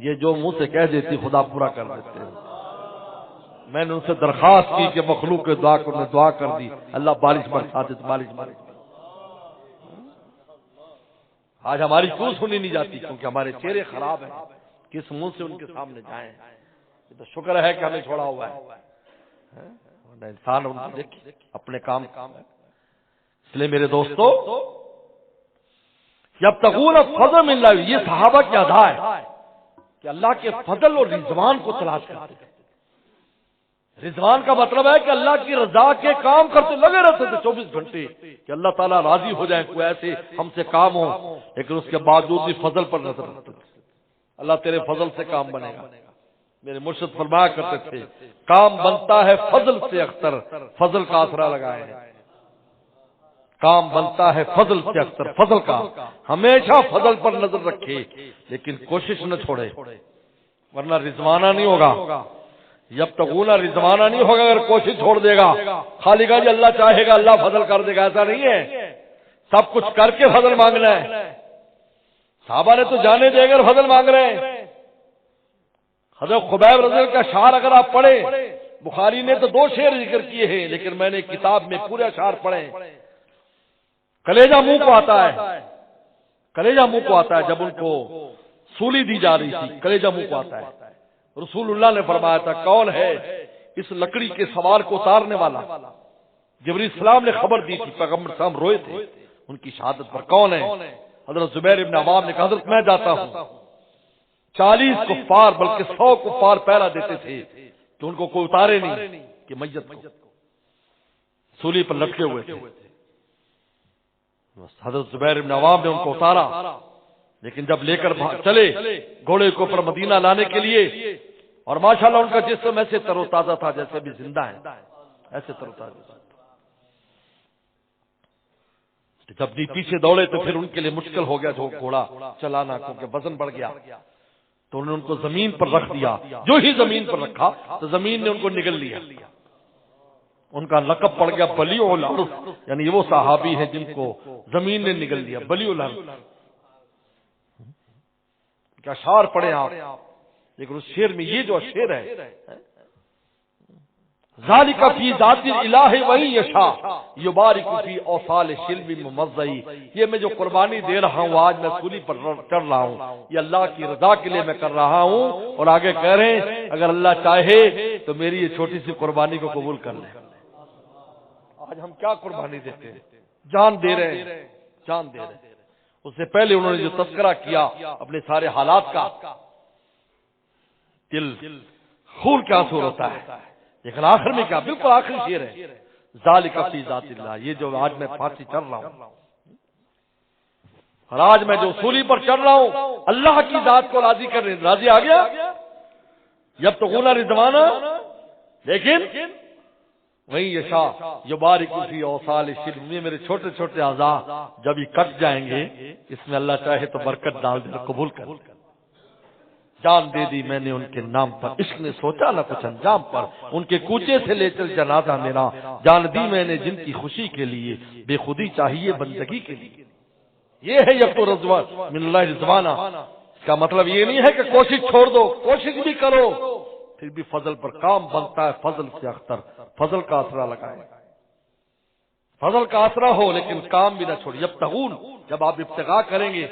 یہ جو منہ سے کہہ دیتی خدا پورا کر دیتے ہیں۔ میں نے ان سے درخواست کی کہ مخلوق کے دعا کو دعا کر دی، اللہ بارش برسا دے، بارش بارش۔ آج ہماری کیوں سنی نہیں جاتی؟ کیونکہ ہمارے چہرے خراب ہیں، کس منہ سے ان کے سامنے جائیں؟ یہ تو شکر ہے کہ ہمیں چھوڑا ہوا ہے، انسان ان کو دیکھ اپنے کام۔ اس لیے میرے دوستو، جب تقول فضل من اللہ، یہ صحابہ کی ادا ہے کہ اللہ کے فضل اور رضوان کو تلاش کرتے ہیں۔ رضوان کا مطلب ہے کہ اللہ کی رضا کے کام کرتے لگے رہتے تھے 24 گھنٹے، کہ اللہ تعالیٰ راضی ہو جائے، کوئی ایسے ہم سے کام ہو، لیکن اس کے باوجود بھی فضل پر نظر رکھتے تھے، اللہ تیرے فضل سے کام بنے گا۔ میرے مرشد فرمایا کرتے تھے کام بنتا ہے فضل سے اختر، فضل کا آسرا لگائے، کام بنتا ہے فضل سے اختر، فضل کا، ہمیشہ فضل پر نظر رکھے لیکن کوشش نہ چھوڑے، ورنہ رضوانہ نہیں ہوگا۔ جب تک اولا رضوانہ نہیں ہوگا اگر کوشش چھوڑ دے گا، خالی کہا جی اللہ چاہے گا اللہ فضل کر دے گا، ایسا نہیں ہے، سب کچھ کر کے فضل مانگنا ہے۔ صحابہ نے تو جانے دے کر فضل مانگ رہے ہیں۔ حضرت خبیب رضی اللہ کا اشعار اگر آپ پڑھیں، بخاری نے تو 2 شعر ذکر کیے ہیں لیکن میں نے کتاب میں پورے اشعار پڑھے۔ کلیجہ منہ کو آتا ہے، کلیجہ منہ کو آتا ہے، جب ان کو سولی دی جا رہی تھی کلیجہ منہ کو آتا ہے۔ رسول اللہ نے فرمایا تھا کون ہے اس لکڑی کے سوار کو اتارنے والا؟ جبریل السلام نے خبر دی تھی، پیغمبر صاحب روئے تھے ان کی شہادت پر، کون ہے؟ حضرت زبیر ابن عوام نے کہا حضرت میں جاتا ہوں۔ 40 کفار بلکہ 100 کفار پہرا دیتے تھے کہ ان کو کوئی اتارے نہیں، کہ میت کو سولی پر لٹکے ہوئے تھے۔ حضرت زبیر ابن عوام نے ان کو اتارا، لیکن جب لے کر چلے گھوڑے کو اوپر مدینہ لانے کے لیے، اور ماشاءاللہ ان کا جسم ایسے تر و تازہ تھا جیسے بھی زندہ ہیں، ایسے تر و تازہ تھا۔ جب بھی پیچھے دوڑے تو پھر ان کے لیے مشکل ہو گیا جو گھوڑا چلانا، کیونکہ وزن بڑھ گیا، تو انہوں نے ان کو زمین پر رکھ دیا۔ جو ہی زمین پر رکھا تو زمین نے ان کو نگل لیا۔ ان کا لقب پڑ گیا بلیع الارض، یعنی یہ وہ صحابی ہیں جن کو زمین نے نگل لیا، بلیع الارض۔ کیا اشعار پڑھیں آپ، لیکن اس شعر میں یہ جو شعر ہے، ذالک فی ذات الہ وہی یشاء یبارک فی اوصال شلب ممزئی، یہ میں جو قربانی دے رہا ہوں آج میں سولی پر چڑھ رہا ہوں، یہ اللہ کی رضا کے لیے میں کر رہا ہوں، اور آگے کہہ رہے ہیں اگر اللہ چاہے تو میری یہ چھوٹی سی قربانی کو قبول کر لے۔ آج ہم کیا قربانی دیتے ہیں؟ جان دے رہے ہیں، جان دے رہے ہیں۔ اس سے پہلے انہوں نے جو تذکرہ کیا اپنے سارے حالات کا، دل خون کیا آنسو ہوتا ہے، لیکن آخر میں کیا، بالکل آخری شعر ہے ذالک فی ذات اللہ، یہ جو آج میں پھانسی چڑھ رہا ہوں، اور آج میں جو سولی پر چڑھ رہا ہوں اللہ کی ذات کو راضی کرنے، راضی آ گیا جب تو غنا رضوانہ، لیکن وہی یشاء یبارک فی اوصال شلب، میں میرے چھوٹے چھوٹے اعضاء جب یہ کٹ جائیں گے اس میں اللہ چاہے تو برکت ڈال دے، قبول کر۔ جان دے دی میں نے ان کے نام پر، عشق نے سوچا نہ کچھ انجام پر، ان کے کوچے سے لے چل جنازہ میرا، جان دی میں نے جن کی خوشی کے لیے، بے خودی چاہیے بندگی کے لیے۔ یہ ہے یب تو رضوان من اللہ رضوانہ، اس کا مطلب یہ نہیں ہے کہ کوشش چھوڑ دو، کوشش بھی کرو، پھر بھی فضل پر کام بنتا ہے، فضل سے اختر، فضل کا آسرا لگائے، فضل کا آسرا ہو لیکن کام بھی نہ چھوڑ۔ یبتغون، جب آپ ابتغاء کریں گے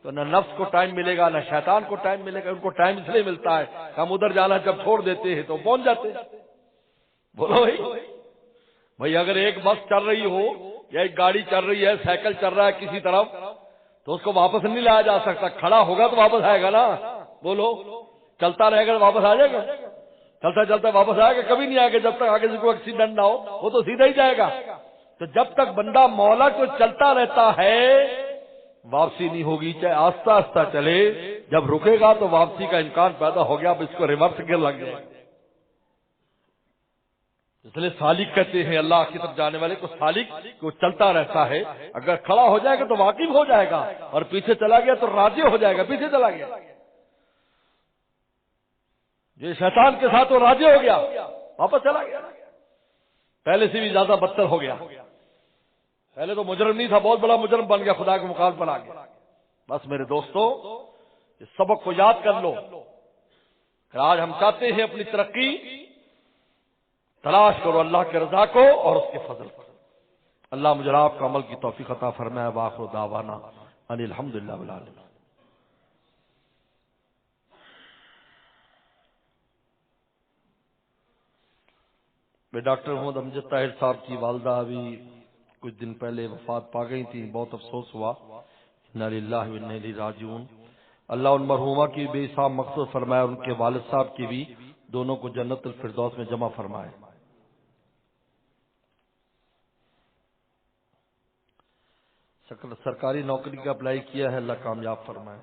تو نہ نفس کو ٹائم ملے گا نہ شیطان کو ٹائم ملے گا. ان کو ٹائم اس لیے ملتا ہے کہ ہم ادھر جانا جب چھوڑ دیتے ہیں تو پہنچ جاتے ہیں. بولو بھائی اگر ایک بس چل رہی ہو یا ایک گاڑی چل رہی ہے، سائیکل چل رہا ہے کسی طرف، تو اس کو واپس نہیں لایا جا سکتا. کھڑا ہوگا تو واپس آئے گا نا. بولو چلتا رہے گا تو واپس آ جائے گا؟ چلتا چلتا واپس آئے گا؟ کبھی نہیں آئے گا جب تک آگے سے کوئی ایکسیڈنٹ نہ ہو. وہ تو سیدھا ہی جائے گا. تو جب تک بندہ مولا کو چلتا رہتا ہے واپسی نہیں ہوگی، چاہے آہستہ آہستہ چلے. جب رکے گا تو واپسی کا امکان پیدا ہو گیا. اب اس کو ریورس گیئر لگ جائے. اس لیے سالک کہتے ہیں اللہ کی طرف جانے والے کو سالک، وہ چلتا رہتا ہے. اگر کھڑا ہو جائے گا تو واقف ہو جائے گا، اور پیچھے چلا گیا تو راضی ہو جائے گا. پیچھے چلا گیا یہ شیطان کے ساتھ وہ راضی ہو گیا، واپس چلا گیا. پہلے سے بھی زیادہ بدتر ہو گیا. پہلے تو مجرم نہیں تھا، بہت بڑا مجرم بن گیا، خدا کے مقابلے پر آ گیا. بس میرے دوستو اس سبق کو یاد کر لو کہ آج ہم چاہتے ہیں اپنی ترقی، تلاش کرو اللہ کے رضا کو اور اس کے فضل کو. اللہ مجھے آپ کا عمل کی توفیق عطا فرمائے. وآخر دعوانا ان الحمدللہ رب العالمین. میں ڈاکٹر محمد امجد طاہر صاحب کی والدہ ابھی کچھ دن پہلے وفات پا گئی تھی. بہت افسوس ہوا. انا للہ و انا الیہ راجعون. اللہ ان مرحومہ کی بے حساب مغفرت فرمائے، ان کے والد صاحب کی بھی، دونوں کو جنت الفردوس میں جمع فرمائے. سرکاری نوکری کا اپلائی کیا ہے، اللہ کامیاب فرمائے.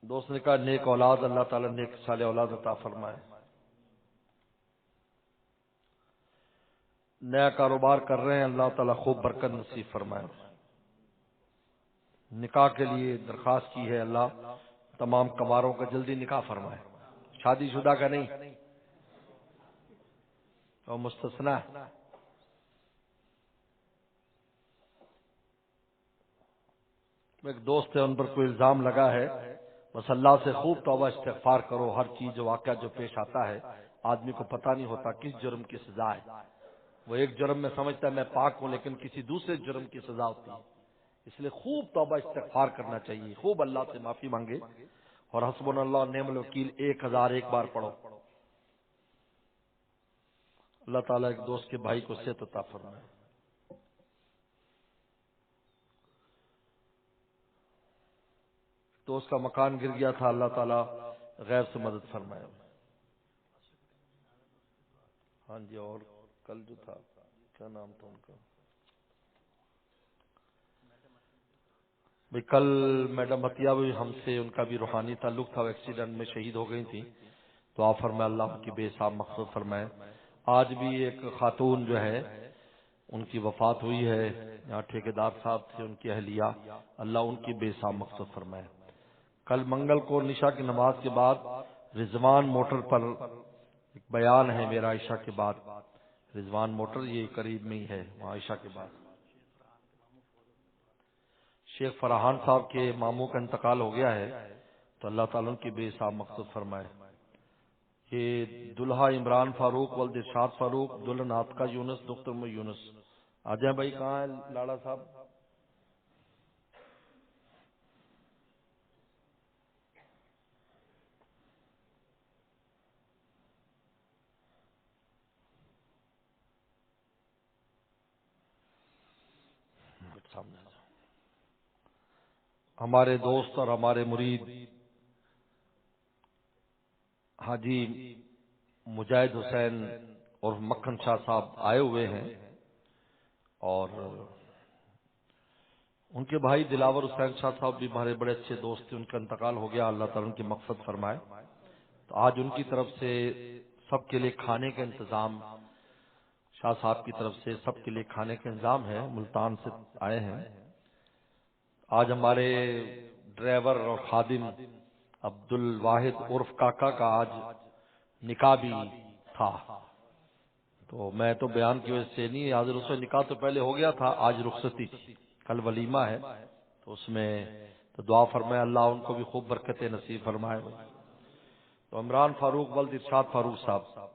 دوست نے کہا نیک اولاد، اللہ تعالیٰ نیک صالح اولاد عطا فرمائے. نیا کاروبار کر رہے ہیں، اللہ تعالیٰ خوب برکت نصیب فرمائے. نکاح کے لیے درخواست کی ہے، اللہ تمام کماروں کا جلدی نکاح فرمائے. شادی شدہ کا نہیں تو مستثنا ہے. ایک دوست ہے، ان پر کوئی الزام لگا ہے، بس اللہ سے خوب توبہ استغفار کرو. ہر چیز جو واقعہ جو پیش آتا ہے آدمی کو پتہ نہیں ہوتا کس جرم کی سزا ہے. وہ ایک جرم میں سمجھتا ہے میں پاک ہوں، لیکن کسی دوسرے جرم کی سزا ہوتی ہے. اس لیے خوب توبہ استغفار کرنا چاہیے، خوب اللہ سے معافی مانگے، اور حسبنا اللہ ونعم الوکیل 1001 بار پڑھو. اللہ تعالیٰ ایک دوست کے بھائی کو صحت عطا فرمائے. تو اس کا مکان گر گیا تھا، اللہ تعالیٰ غیر سے مدد فرمائے. ہاں جی. اور کل جو تھا کیا نام تھا ان کا، بھئی کل میڈم عطیہ بھی ہم سے، ان کا بھی روحانی تعلق تھا، وہ ایکسیڈنٹ میں شہید ہو گئی تھی. تو آپ فرمائے اللہ کی بے حساب مغفرت فرمائے. آج بھی ایک خاتون جو ہے ان کی وفات ہوئی ہے، یہاں ٹھیکیدار صاحب تھے، ان کی اہلیہ، اللہ ان کی بے حساب مغفرت فرمائے. کل منگل کو نشا کی نماز کے بعد رضوان موٹر پر ایک بیان ہے میرا، عشاء کے بعد. رضوان موٹر یہ قریب میں ہی ہے، وہاں عشاء کے بعد شیخ فرحان صاحب کے ماموں کا انتقال ہو گیا ہے، تو اللہ تعالیٰ ان کی بے حساب مغفرت فرمائے. یہ دلہا عمران فاروق ولد ارشاد فاروق، دلہن عاتقہ یونس دختر میں یونس. آ جائیں بھائی، کہاں ہے لاڑا صاحب؟ سامنے آ جاؤ. ہمارے دوست اور ہمارے مرید حاجی مجاہد حسین اور مکھن شاہ صاحب آئے ہوئے ہیں، اور ان کے بھائی دلاور حسین شاہ صاحب بھی ہمارے بڑے اچھے دوست تھے، ان کا انتقال ہو گیا، اللہ تعالیٰ ان کی مغفرت فرمائے. تو آج ان کی طرف سے سب کے لیے کھانے کا انتظام، شاہ صاحب کی طرف سے سب کے لیے کھانے کا انتظام ہے، ملتان سے آئے ہیں. آج ہمارے ڈرائیور اور خادم عبد الواحد عرف کاکا کا آج نکاح بھی تھا. تو میں تو بیان کی وجہ سے نہیں حاضر، اس میں نکاح تو پہلے ہو گیا تھا، آج رخصتی تھی، کل ولیمہ ہے، تو اس میں تو دعا فرمائے اللہ ان کو بھی خوب برکت نصیب فرمائے. تو عمران فاروق ولد ارشاد فاروق صاحب،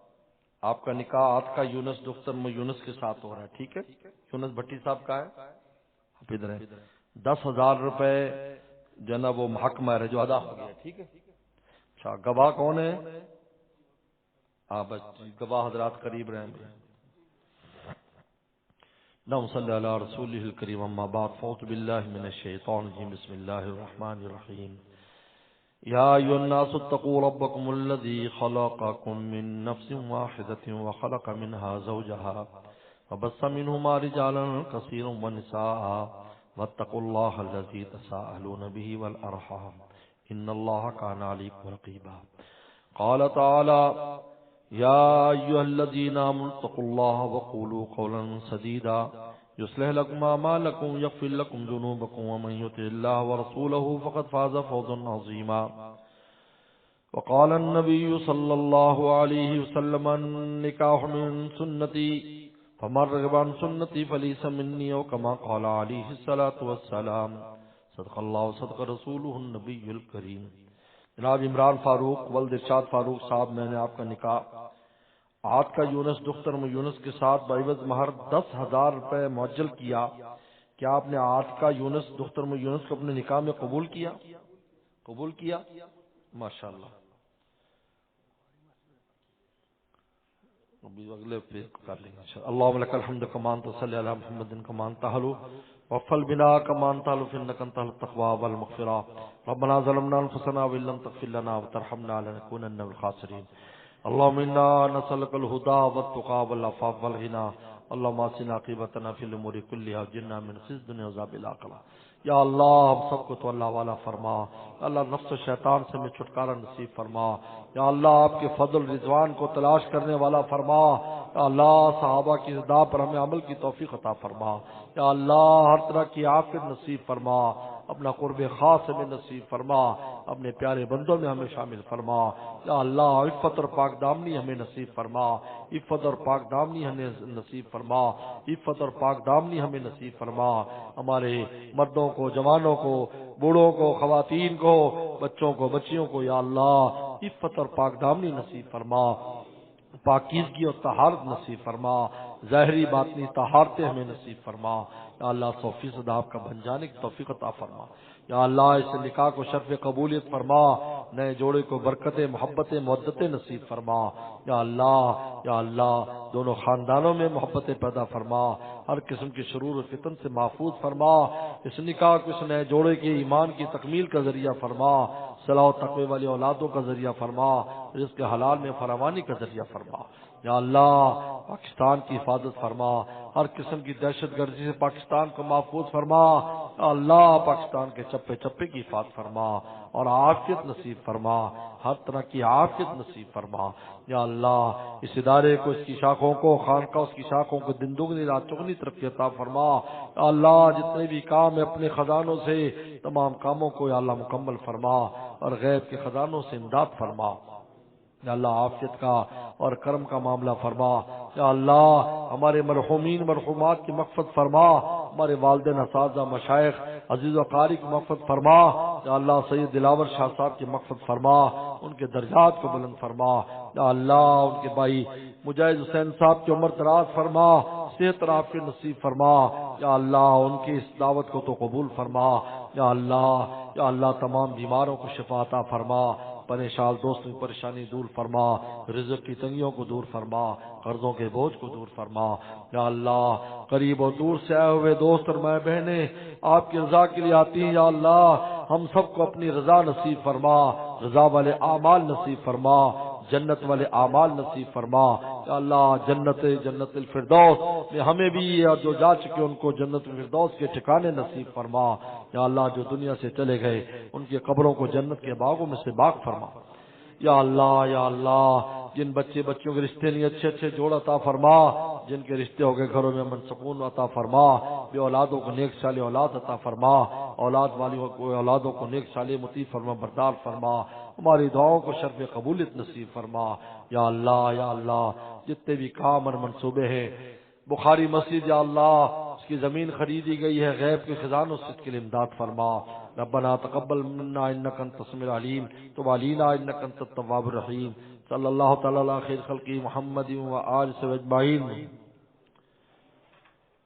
آپ کا نکاح عاتقہ یونس دختر میں یونس کے ساتھ ہو رہا ہے، ٹھیک ہے؟ یونس بھٹی صاحب کا ہے. ادھر ہے 10,000 روپے جو نا وہ محکمہ ہے جو ادا ہو گیا. ٹھیک ہے. اچھا گواہ کون ہے؟ آپ گواہ حضرات قریب رہیں گے. اللهم صل على رسوله الكريم اما بعد فاعوذ بالله من الشيطان الرجيم بسم الله الرحمن الرحيم يا ايها الناس اتقوا ربكم الذي خلقكم من نفس واحدة وخلق منها زوجها وبث منهما رجالا كثيرا ونساء واتقوا الله الذي تساءلون به والارحام ان الله كان عليكم رقيبا. قال تعالى يا أيها الذين آمنوا اتقوا الله وقولوا قولا سديدا يصلح لكم أعمالكم يغفر لكم ذنوبكم ومن يطع الله ورسوله فقد فاز فوزا عظيما. وقال النبي صلى الله عليه وسلم النكاح من سنتي فمن رغب عن سنتي فليس مني وكما قال عليه الصلاة والسلام. صدق الله وصدق رسوله النبي الكريم. جناب عمران فاروق ولد ارشاد فاروق صاحب، میں نے آپ کا نکاح آج کا یونس دختر یونس کے ساتھ بعوض مہر 10,000 روپے معجل کیا. کیا آپ نے آج کا یونس دختر یونس کو اپنے نکاح میں قبول کیا؟ قبول کیا؟ ماشاءاللہ. اگلے پہ کر لیں گے. اللهم لك الحمد كما انت صلی علی محمد كما انت حلو وفل بنا كما انت حلو انك انت التقوى والمغفرة. ربنا ظلمنا انفسنا وان لم تغفر لنا وترحمنا لنكونن من الخاسرين. اللهم انا نسألك الهدى والتقى والعفاف والغنى. اللهم اسنا عاقبتنا في الامور كلها واجرنا من خزي الدنيا وعذاب الاخرة. یا اللہ ہم سب کو تو اللہ والا فرما. اللہ نفس و شیطان سے میں چھٹکارا نصیب فرما. یا اللہ آپ کے فضل رضوان کو تلاش کرنے والا فرما. یا اللہ صحابہ کی رضا پر ہمیں عمل کی توفیق عطا فرما. یا اللہ ہر طرح کی عافیت نصیب فرما. اپنا قرب خاص ہمیں نصیب فرما. اپنے پیارے بندوں میں ہمیں شامل فرما. یا اللہ عفت اور پاک دامنی ہمیں نصیب فرما. عفت اور پاک دامنی ہمیں نصیب فرما. عفت اور پاک دامنی ہمیں نصیب فرما. ہمارے مردوں کو، جوانوں کو، بوڑھوں کو، خواتین کو، بچوں کو، بچیوں کو یا اللہ عفت اور پاک دامنی نصیب فرما. پاکیزگی اور طہارت نصیب فرما. ظاہری باطنی طہارتیں ہمیں نصیب فرما. یا اللہ 100% آپ کا بن جانے کی توفیق عطا فرما. یا اللہ اس نکاح کو شرف قبولیت فرما. نئے جوڑے کو برکتیں، محبتیں، مودتیں نصیب فرما. یا اللہ دونوں خاندانوں میں محبتیں پیدا فرما. ہر قسم کی شرور و فتن سے محفوظ فرما. اس نکاح کو اس نئے جوڑے کے ایمان کی تکمیل کا ذریعہ فرما. صلاح و تقوی والی اولادوں کا ذریعہ فرما. رزق حلال میں فراوانی کا ذریعہ فرما. یا اللہ پاکستان کی حفاظت فرما. ہر قسم کی دہشت گردی سے پاکستان کو محفوظ فرما. یا اللہ پاکستان کے چپے چپے کی حفاظت فرما اور عافیت نصیب فرما. ہر طرح کی عافیت نصیب فرما. یا اللہ اس ادارے کو، اس کی شاخوں کو، خانقاہ اس کی شاخوں کو دن دگنی رات چگنی ترقی عطا فرما. یا اللہ جتنے بھی کام ہے اپنے خزانوں سے تمام کاموں کو یا اللہ مکمل فرما اور غیب کے خزانوں سے امداد فرما. یا اللہ عافیت کا اور کرم کا معاملہ فرما. یا اللہ ہمارے مرحومین مرحومات کی مغفرت فرما. ہمارے والدین، اساتذہ، مشائخ، عزیز و قاری کی مغفرت فرما. یا اللہ سید دلاور شاہ صاحب کی مغفرت فرما. ان کے درجات کو بلند فرما. یا اللہ ان کے بھائی مجاہد حسین صاحب کی عمر دراز فرما، صحت اور عافیت نصیب فرما. یا اللہ ان کی اس دعوت کو تو قبول فرما. یا اللہ تمام بیماروں کو شفا عطا فرما. پریشان دوستوں کی پریشانی دور فرما. رزق کی تنگیوں کو دور فرما. قرضوں کے بوجھ کو دور فرما. یا اللہ قریب و دور سے آئے ہوئے دوست اور ماں بہنیں آپ کی رضا کے لیے آتی ہیں. یا اللہ ہم سب کو اپنی رضا نصیب فرما. رضا والے اعمال نصیب فرما. جنت والے اعمال نصیب فرما. یا اللہ جنت الفردوس میں ہمیں بھی اور جو جا چکے ان کو جنت الفردوس کے ٹھکانے نصیب فرما. یا اللہ جو دنیا سے چلے گئے ان کی قبروں کو جنت کے باغوں میں سے باغ فرما. یا اللہ جن بچیوں کے رشتے نہیں اچھے جوڑ عطا فرما. جن کے رشتے ہو گئے گھروں میں امن سکون عطا فرما. بے اولادوں کو نیک صالح اولاد عطا فرما. اولاد والیوں کو اولادوں کو نیک صالح مطیع فرما بردار فرما. ہماری دعاؤں کو شرف قبولیت نصیب فرما. یا اللہ جتنے بھی کام اور منصوبے ہیں بخاری مسجد یا اللہ اس کی زمین خریدی گئی ہے، غیب کے خزانوں سے اس کے لیے امداد فرما. ربنا تقبل منا انك انت السميع العليم تب علينا انك انت التواب الرحيم. صلی اللہ تعالی علی خیر خلقی محمد و آل اجمعین.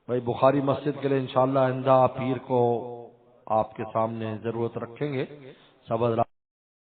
بھائی بخاری مسجد کے لیے انشاءاللہ آئندہ پیر کو آپ کے سامنے ضرورت رکھیں گے. سب حضرات